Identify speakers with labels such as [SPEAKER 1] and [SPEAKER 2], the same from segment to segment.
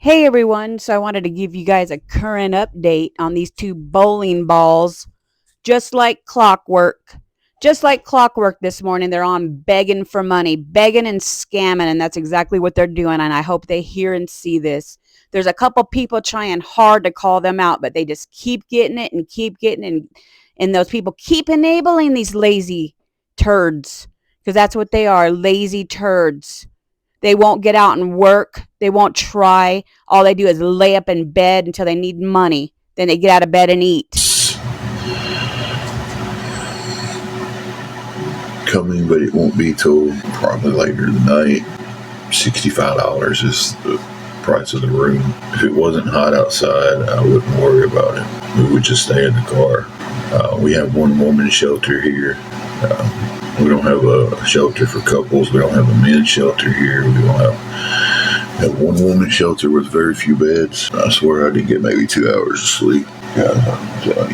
[SPEAKER 1] Hey everyone, so I wanted to give you guys a current update on these two bowling balls. Just like clockwork. Just like clockwork this morning, they're on begging for money, begging and scamming, and that's exactly what they're doing. And I hope they hear and see this. There's a couple people trying hard to call them out, but they just keep getting it and keep getting it. And those people keep enabling these lazy turds because that's what they are, lazy turds. They won't get out and work. They won't try. All they do is lay up in bed until they need money. Then they get out of bed and eat.
[SPEAKER 2] Coming, but it won't be till probably later tonight. $65 is the price of the room. If it wasn't hot outside, I wouldn't worry about it. We would just stay in the car. We have one woman's shelter here. We don't have a shelter for couples. We don't have a men's shelter here. We don't have one woman's shelter with very few beds. I swear I did get maybe 2 hours of sleep. Yeah, I'm telling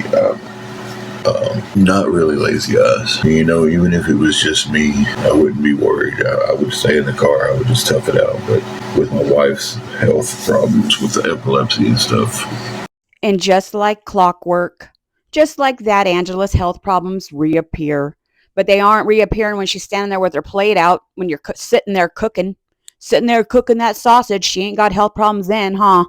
[SPEAKER 2] you, not really lazy guys. You know, even if it was just me, I wouldn't be worried. I would stay in the car. I would just tough it out. But with my wife's health problems with the epilepsy and stuff.
[SPEAKER 1] And just like clockwork, just like that, Angela's health problems reappear. But they aren't reappearing when she's standing there with her plate out, when you're sitting there cooking that sausage. She ain't got health problems then, huh?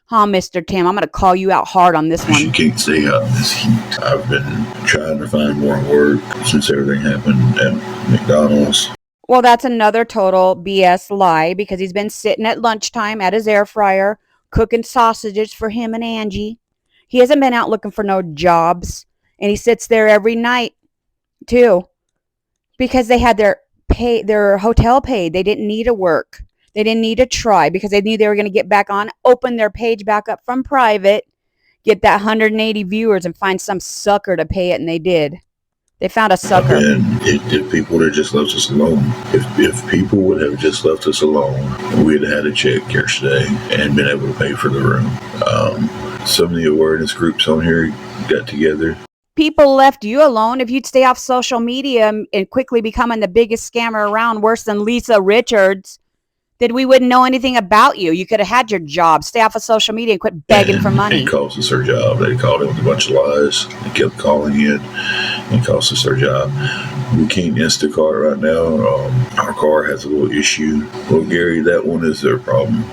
[SPEAKER 1] Huh, Mr. Tim? I'm going to call you out hard on this one.
[SPEAKER 2] She can't stay out in this heat. I've been trying to find more work since everything happened at McDonald's.
[SPEAKER 1] Well, that's another total BS lie because he's been sitting at lunchtime at his air fryer cooking sausages for him and Angie. He hasn't been out looking for no jobs, and he sits there every night too because they had their hotel paid. They didn't need to work. They didn't need to try because they knew they were going to get back on, open their page back up from private, get that 180 viewers, and find some sucker to pay it, and they did. They found a sucker.
[SPEAKER 2] And if people would have just left us alone, if people would have just left us alone, we'd have had a check yesterday and been able to pay for the room. Some of the awareness groups on here got together.
[SPEAKER 1] People left you alone. If you'd stay off social media and quickly becoming the biggest scammer around, worse than Lisa Richards, then we wouldn't know anything about you. You could have had your job. Stay off of social media and quit begging for money.
[SPEAKER 2] It cost us our job. They called it with a bunch of lies. They kept calling in and cost us our job. We can't Instacart right now. Our car has a little issue. Well, Gary, that one is their problem.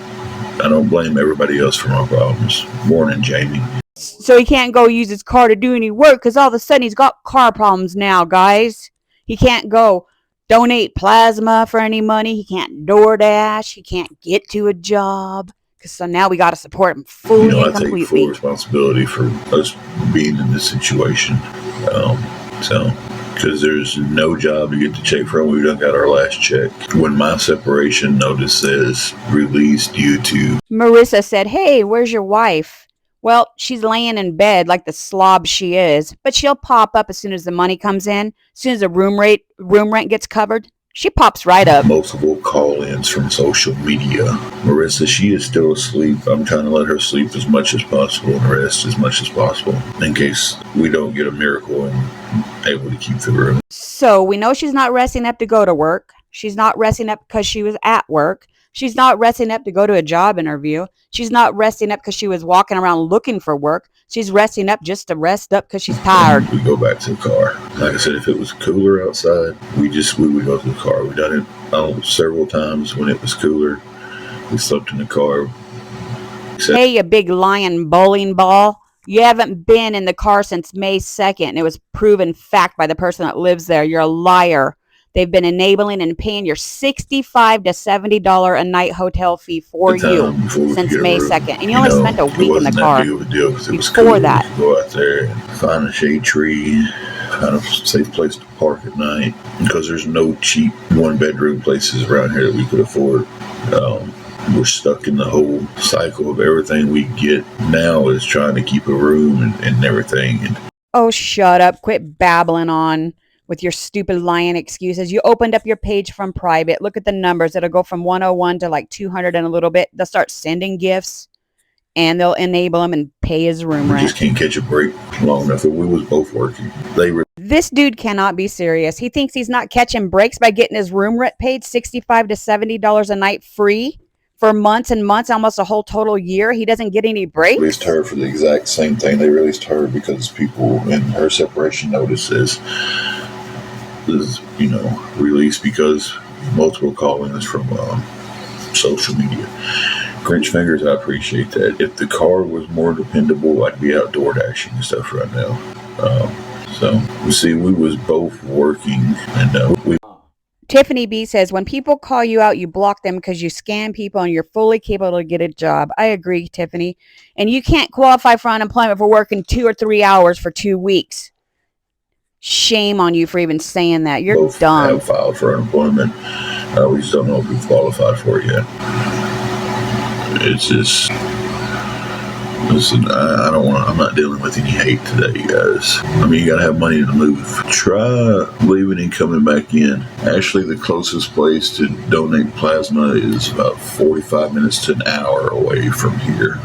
[SPEAKER 2] I don't blame everybody else for my problems. Morning, Jamie.
[SPEAKER 1] So he can't go use his car to do any work because all of a sudden he's got car problems now, guys. He can't go donate plasma for any money. He can't DoorDash. He can't get to a job. So now we got to support him fully and completely.
[SPEAKER 2] I take full responsibility for us being in this situation. Because there's no job to get the check from. We done got our last check. When my separation notice says released due to...
[SPEAKER 1] Marissa said, hey, where's your wife? Well, she's laying in bed like the slob she is, but she'll pop up as soon as the money comes in. As soon as the room rent gets covered, she pops right up.
[SPEAKER 2] Multiple call-ins from social media. Marissa, she is still asleep. I'm trying to let her sleep as much as possible and rest as much as possible in case we don't get a miracle and able to keep the room.
[SPEAKER 1] So we know she's not resting up to go to work. She's not resting up because she was at work. She's not resting up to go to a job interview. She's not resting up because she was walking around looking for work. She's resting up just to rest up because she's tired.
[SPEAKER 2] We go back to the car. Like I said, if it was cooler outside, we would go to the car. We've done it several times when it was cooler. We slept in the car.
[SPEAKER 1] Hey, you big lying bowling ball. You haven't been in the car since May 2nd. And it was proven fact by the person that lives there. You're a liar. They've been enabling and paying your $65 to $70 a night hotel fee for you since May 2nd. And you only spent a week in the car before that.
[SPEAKER 2] Go out there and find a shade tree, find a safe place to park at night. Because there's no cheap one-bedroom places around here that we could afford. We're stuck in the whole cycle of everything we get now is trying to keep a room and everything.
[SPEAKER 1] Oh, shut up. Quit babbling on with your stupid lying excuses. You opened up your page from private. Look at the numbers. It'll go from 101 to like 200 and a little bit. They'll start sending gifts and they'll enable him and pay his room rent.
[SPEAKER 2] We just can't catch a break long enough. We was both working.
[SPEAKER 1] This dude cannot be serious. He thinks he's not catching breaks by getting his room rent paid $65 to $70 a night free for months and months, almost a whole total year. He doesn't get any breaks.
[SPEAKER 2] Released her for the exact same thing. They released her because people in her separation notices is released because multiple callings from social media. Grinch fingers, I appreciate that. If the car was more dependable, I'd be outdoor dashing and stuff right now. So we see we was both working, and we.
[SPEAKER 1] Tiffany B says, when people call you out, you block them because you scam people and you're fully capable to get a job. I agree, Tiffany. And you can't qualify for unemployment for working 2 or 3 hours for 2 weeks. Shame on you for even saying that. You're
[SPEAKER 2] both
[SPEAKER 1] dumb.
[SPEAKER 2] Have filed for unemployment. We just don't know if we've qualified for it yet. It's just, listen, I'm not dealing with any hate today, guys. I mean, you gotta have money to move. Try leaving and coming back in. Actually, the closest place to donate plasma is about 45 minutes to an hour away from here.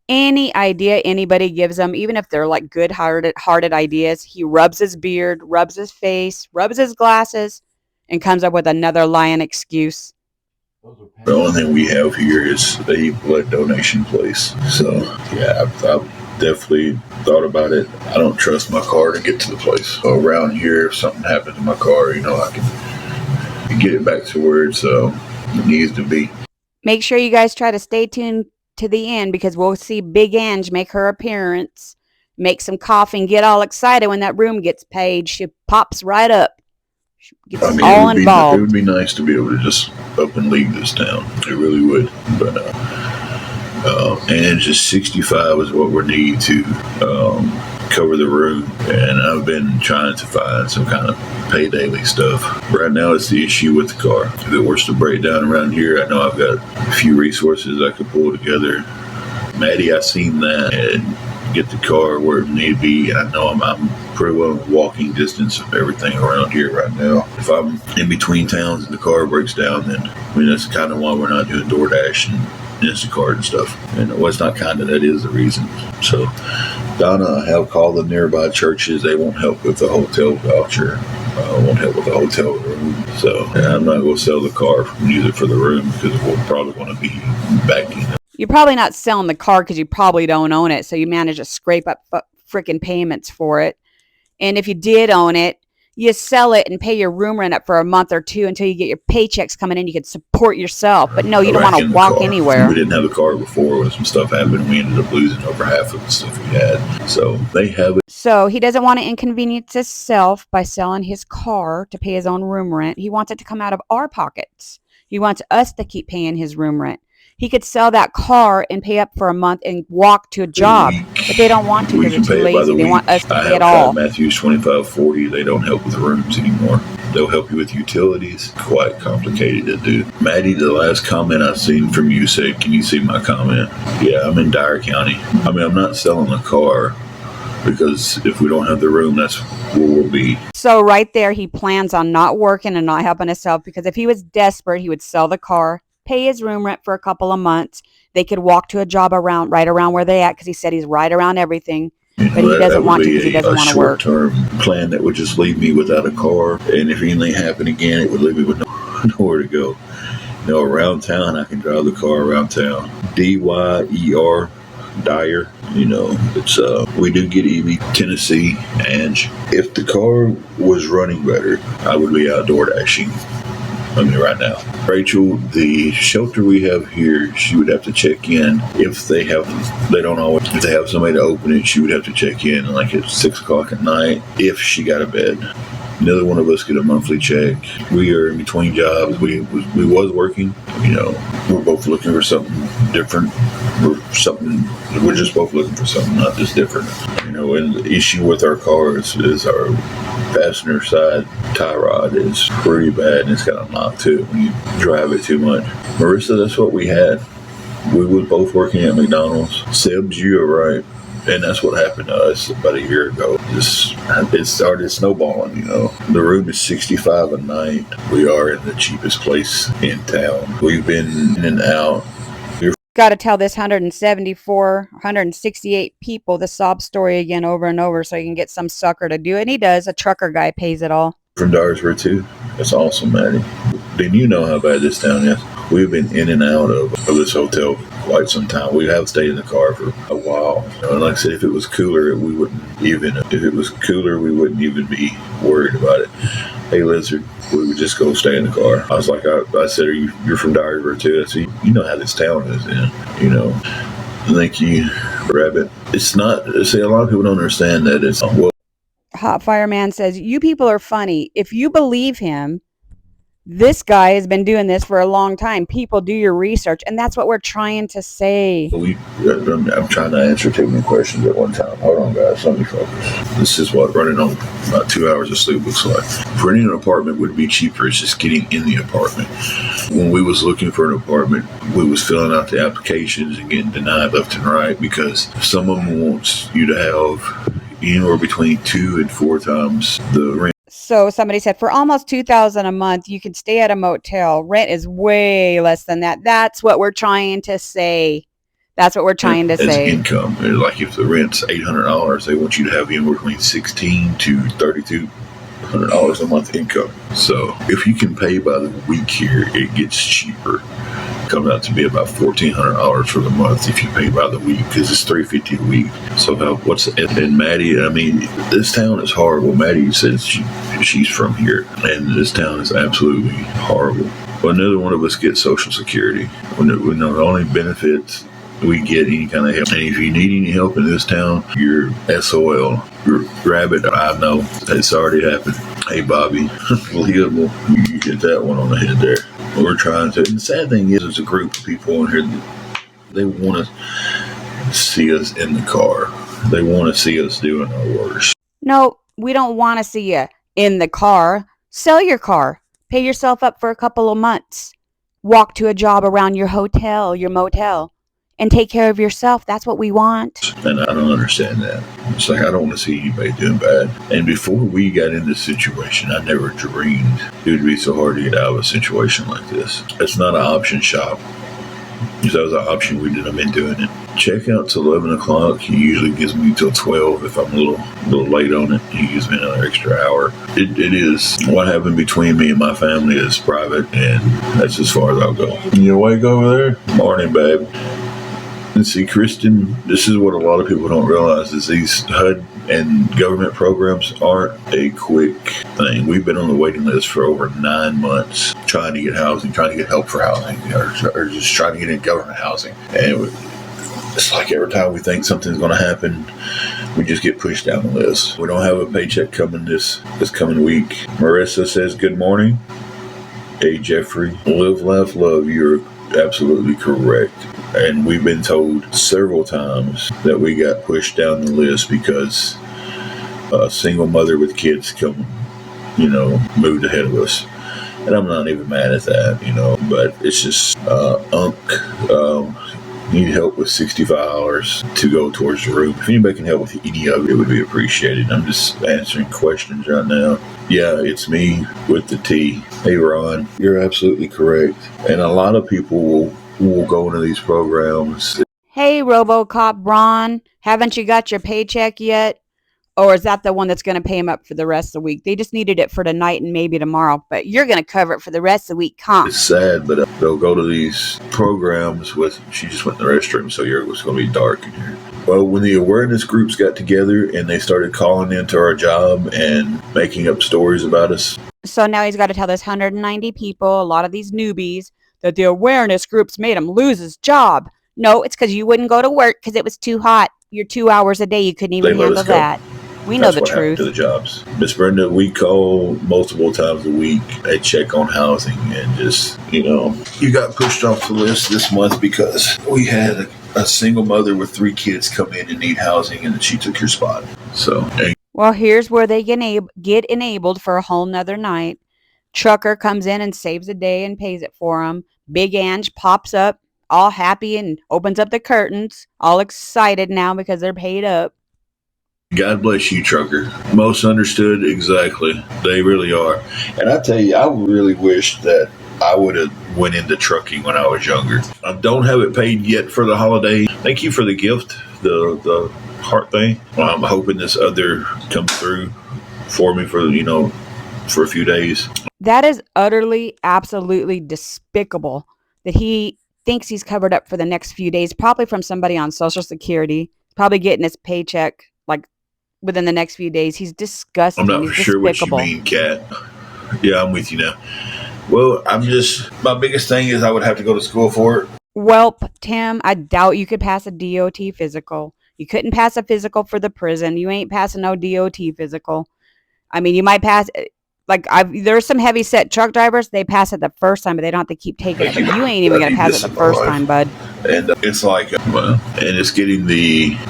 [SPEAKER 1] Any idea anybody gives him, even if they're like good-hearted ideas, he rubs his beard, rubs his face, rubs his glasses, and comes up with another lying excuse.
[SPEAKER 2] The only thing we have here is a blood donation place. So, yeah, I've definitely thought about it. I don't trust my car to get to the place. So around here, if something happens to my car, I can get it back to where it needs to be.
[SPEAKER 1] Make sure you guys try to stay tuned to the end, because we'll see Big Ange make her appearance, make some coffee, and get all excited when that room gets paid. She pops right up. Gets all involved.
[SPEAKER 2] It would be nice to be able to just up and leave this town. It really would. But and just 65 is what we need to cover the room. And I've been trying to find some kind of pay daily stuff. Right now, it's the issue with the car. If it was to break down around here, I know I've got a few resources I could pull together. Maddie, I seen that and get the car where it need to be. And I know I'm pretty well in walking distance of everything around here right now. If I'm in between towns and the car breaks down, then that's kind of why we're not doing DoorDash and Instacart and stuff. And it's not kind of, that is the reason. So Donna, I have called the nearby churches. They won't help with the hotel voucher. Won't help with the hotel room. So I'm not going to sell the car and use it for the room, because we'll probably want to be back in.
[SPEAKER 1] You're probably not selling the car because you probably don't own it, so you manage to scrape up freaking payments for it. And if you did own it, you sell it and pay your room rent up for a month or two until you get your paychecks coming in. You can support yourself. But no, you don't want to walk anywhere.
[SPEAKER 2] We didn't have a car before. When some stuff happened, we ended up losing over half of the stuff we had. So they have it.
[SPEAKER 1] So he doesn't want to inconvenience himself by selling his car to pay his own room rent. He wants it to come out of our pockets. He wants us to keep paying his room rent. He could sell that car and pay up for a month and walk to a job, but they don't want to because they're too lazy. They want us to pay it all.
[SPEAKER 2] Matthews 2540, they don't help with rooms anymore. They'll help you with utilities. Quite complicated to do. Maddie, the last comment I've seen from you said, can you see my comment? Yeah, I'm in Dyer County. I mean, I'm not selling the car, because if we don't have the room, that's where we'll be.
[SPEAKER 1] So right there, he plans on not working and not helping himself, because if he was desperate, he would sell the car, pay his room rent for a couple of months. They could walk to a job right around where they're at, because he said he's right around everything. But he doesn't want to, because he doesn't want to work.
[SPEAKER 2] A short-term plan that would just leave me without a car, and if anything happened again, it would leave me with nowhere to go. Around town, I can drive the car around town. DYER, Dyer. It's we do get EV Tennessee, and if the car was running better, I would be outdoor dashing. Right now, Rachel, the shelter we have here, she would have to check in if they have somebody to open it. She would have to check in like at 6 o'clock at night if she got a bed. Neither one of us get a monthly check. We are in between jobs. We was working. We're both looking for something different. We're just both looking for something, not just different. And the issue with our cars is our passenger side tie rod is pretty bad, and it's got a knock to it when you drive it too much. Marissa, that's what we had. We were both working at McDonald's. Sebs, you're right. And that's what happened to us about a year ago. It started snowballing, The room is $65 a night. We are in the cheapest place in town. We've been in and out.
[SPEAKER 1] Got to tell this 168 people the sob story again over and over so you can get some sucker to do it. And he does. A trucker guy pays it all.
[SPEAKER 2] From Dyersburg too. That's awesome, Maddie. Then you know how bad this town is. We've been in and out of this hotel quite some time. We have stayed in the car for a while. And like I said, if it was cooler, we wouldn't even be worried about it. Hey, Lizard, we would just go stay in the car. I was like, I said, you're from Diary River too? I said, you know how this town is, Thank you, Rabbit. It's not, see, a lot of people don't understand that it's, well.
[SPEAKER 1] Hot Fireman says, you people are funny. If you believe him, this guy has been doing this for a long time. People, do your research, and that's what we're trying to say.
[SPEAKER 2] I'm trying to answer too many questions at one time. Hold on, guys. Let me focus. This is what running on about 2 hours of sleep looks like. Renting an apartment would be cheaper. It's just getting in the apartment. When we was looking for an apartment, we was filling out the applications and getting denied left and right because some of them wants you to have anywhere between 2 and 4 times the rent.
[SPEAKER 1] So somebody said, for almost $2,000 a month, you can stay at a motel. Rent is way less than that. That's what we're trying to say. That's what we're trying to say.
[SPEAKER 2] As income, like if the rent's $800, they want you to have anywhere between $1,600 to $3,200 a month income. So if you can pay by the week here, it gets cheaper. Comes out to be about $1,400 for the month if you pay by the week because it's $350 a week. So and Maddie? I mean, this town is horrible. Maddie says she's from here, and this town is absolutely horrible. Well, neither one of us gets Social Security. We know the only benefits we get any kind of help. And if you need any help in this town, you're SOL. You're Rabbit. I know it's already happened. Hey, Bobby, unbelievable. You get that one on the head there. We're trying to. And the sad thing is, there's a group of people in here that they want to see us in the car. They want to see us doing our worst.
[SPEAKER 1] No, we don't want to see you in the car. Sell your car. Pay yourself up for a couple of months. Walk to a job around your hotel, your motel, and take care of yourself. That's what we want.
[SPEAKER 2] And I don't understand that. It's like, I don't want to see anybody doing bad. And before we got in this situation, I never dreamed it would be so hard to get out of a situation like this. It's not an option shop. If that was an option, we wouldn't have been doing it. Checkout's 11 o'clock. He usually gives me till 12 if I'm a little late on it. He gives me another extra hour. It is. What happened between me and my family is private, and that's as far as I'll go. You awake over there? Morning, babe. And see, Kristen, this is what a lot of people don't realize is these HUD and government programs aren't a quick thing. We've been on the waiting list for over 9 months trying to get housing, trying to get help for housing, or just trying to get in government housing. And it's like every time we think something's going to happen, we just get pushed down the list. We don't have a paycheck coming this coming week. Marissa says, good morning. Hey, Jeffrey. Live, laugh, love. You're absolutely correct. And we've been told several times that we got pushed down the list because a single mother with kids moved ahead of us. And I'm not even mad at that, but it's just, need help with $65 to go towards the roof. If anybody can help with any of it, it would be appreciated. I'm just answering questions right now. Yeah, it's me with the T. Hey, Ron, you're absolutely correct. And a lot of people will go into these programs.
[SPEAKER 1] Hey, RoboCop Ron, haven't you got your paycheck yet? Or is that the one that's going to pay him up for the rest of the week? They just needed it for tonight and maybe tomorrow, but you're going to cover it for the rest of the week, huh?
[SPEAKER 2] It's sad, but they'll go to these programs she just went in the restroom, so it's going to be dark in here. Well, when the awareness groups got together and they started calling into our job and making up stories about us.
[SPEAKER 1] So now he's got to tell this 190 people, a lot of these newbies, that the awareness groups made him lose his job. No, it's because you wouldn't go to work because it was too hot. You're 2 hours a day. You couldn't even handle that. We know the truth.
[SPEAKER 2] To the jobs. Miss Brenda, we call multiple times a week and check on housing, and just, you got pushed off the list this month because we had a single mother with 3 kids come in and need housing, and she took your spot.
[SPEAKER 1] Well, here's where they get enabled for a whole nother night. Trucker comes in and saves the day and pays it for him. Big Ange pops up all happy and opens up the curtains, all excited now because they're paid up.
[SPEAKER 2] God bless you, trucker. Most understood, exactly. They really are. And I tell you, I really wish that I would have went into trucking when I was younger. I don't have it paid yet for the holiday. Thank you for the gift, the heart thing. I'm hoping this other comes through for me for a few days.
[SPEAKER 1] That is utterly, absolutely despicable that he thinks he's covered up for the next few days, probably from somebody on Social Security, probably getting his paycheck like within the next few days. He's
[SPEAKER 2] I'm
[SPEAKER 1] disgusting.
[SPEAKER 2] not
[SPEAKER 1] He's
[SPEAKER 2] for sure what you
[SPEAKER 1] despicable.
[SPEAKER 2] mean, Kat. Yeah, I'm with you now. Well, my biggest thing is I would have to go to school for it.
[SPEAKER 1] Well, Tim, I doubt you could pass a DOT physical. You couldn't pass a physical for the prison. You ain't passing no DOT physical. I mean, you might pass. There's some heavy set truck drivers. They pass it the first time, but they don't have to keep taking it. But you ain't even gonna pass it the first time, bud.
[SPEAKER 2] And it's like, well, and it's getting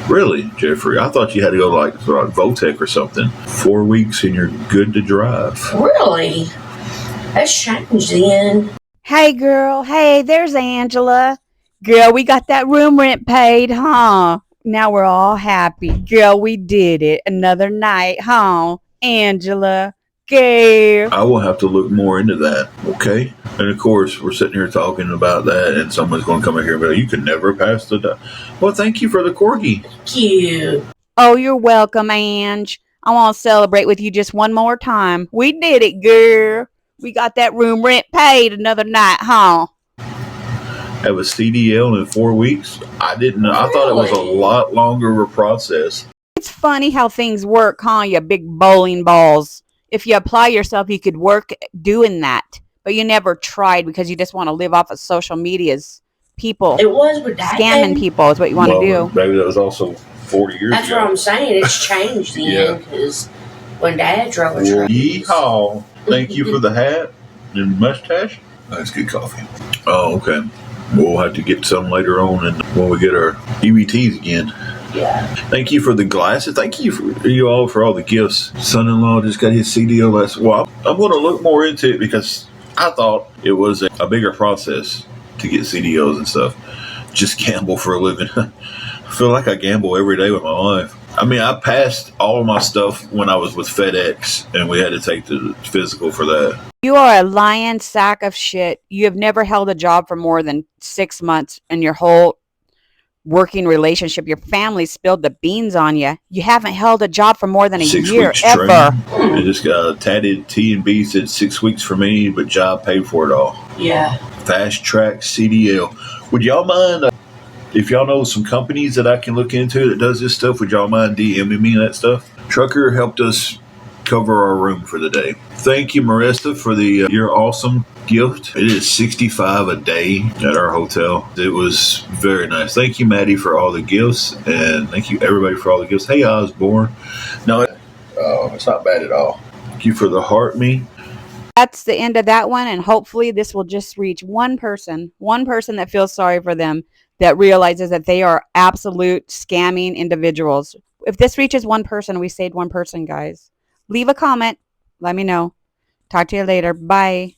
[SPEAKER 2] really, Jeffrey. I thought you had to go like Votech or something. 4 weeks and you're good to drive.
[SPEAKER 3] Really? That's changed then.
[SPEAKER 1] Hey, girl. Hey, there's Angela. Girl, we got that room rent paid, huh? Now we're all happy. Girl, we did it. Another night, huh? Angela. Girl.
[SPEAKER 2] I will have to look more into that, okay? And of course, we're sitting here talking about that, and someone's going to come in here and be like, you can never pass the. Well, thank you for the corgi.
[SPEAKER 3] Cute.
[SPEAKER 1] Oh, you're welcome, Ange. I want to celebrate with you just one more time. We did it, girl. We got that room rent paid another night, huh?
[SPEAKER 2] Have a CDL in 4 weeks? I didn't know. I thought it was a lot longer of a process.
[SPEAKER 1] It's funny how things work, huh, you big bowling balls. If you apply yourself, you could work doing that. But you never tried because you just want to live off of social media's people.
[SPEAKER 3] It was with that.
[SPEAKER 1] Scamming people is what you want to do.
[SPEAKER 2] Maybe that was also 40 years
[SPEAKER 3] That's
[SPEAKER 2] ago.
[SPEAKER 3] what I'm saying. It's changed then because when Dad drove a truck.
[SPEAKER 2] Yeehaw. Thank you for the hat and mustache. That's good coffee. Oh, okay. We'll have to get some later on and when we get our EBTs again.
[SPEAKER 3] Yeah.
[SPEAKER 2] Thank you for the glasses. Thank you for you all for all the gifts. Son-in-law just got his CDO last. Well, I'm going to look more into it because I thought it was a bigger process to get CDOs and stuff. Just gamble for a living. I feel like I gamble every day with my life. I mean, I passed all of my stuff when I was with FedEx, and we had to take the physical for that.
[SPEAKER 1] You are a lying sack of shit. You have never held a job for more than 6 months in your whole working relationship. Your family spilled the beans on you. You haven't held a job for more than a
[SPEAKER 2] 6
[SPEAKER 1] year
[SPEAKER 2] weeks
[SPEAKER 1] ever.
[SPEAKER 2] training. I just got a tatted T&B said 6 weeks for me, but job paid for it all.
[SPEAKER 3] Yeah.
[SPEAKER 2] Fast track CDL. Would y'all mind if y'all know some companies that I can look into that does this stuff? Would y'all mind DMing me that stuff? Trucker helped us cover our room for the day. Thank you, Marissa, for the your awesome gift. It is $65 a day at our hotel. It was very nice. Thank you, Maddie, for all the gifts, and thank you everybody for all the gifts. Hey, Osborne. No, it's not bad at all. Thank you for the heart me.
[SPEAKER 1] That's the end of that one, and hopefully this will just reach one person that feels sorry for them, that realizes that they are absolute scamming individuals. If this reaches one person, we saved one person, guys. Leave a comment. Let me know. Talk to you later. Bye.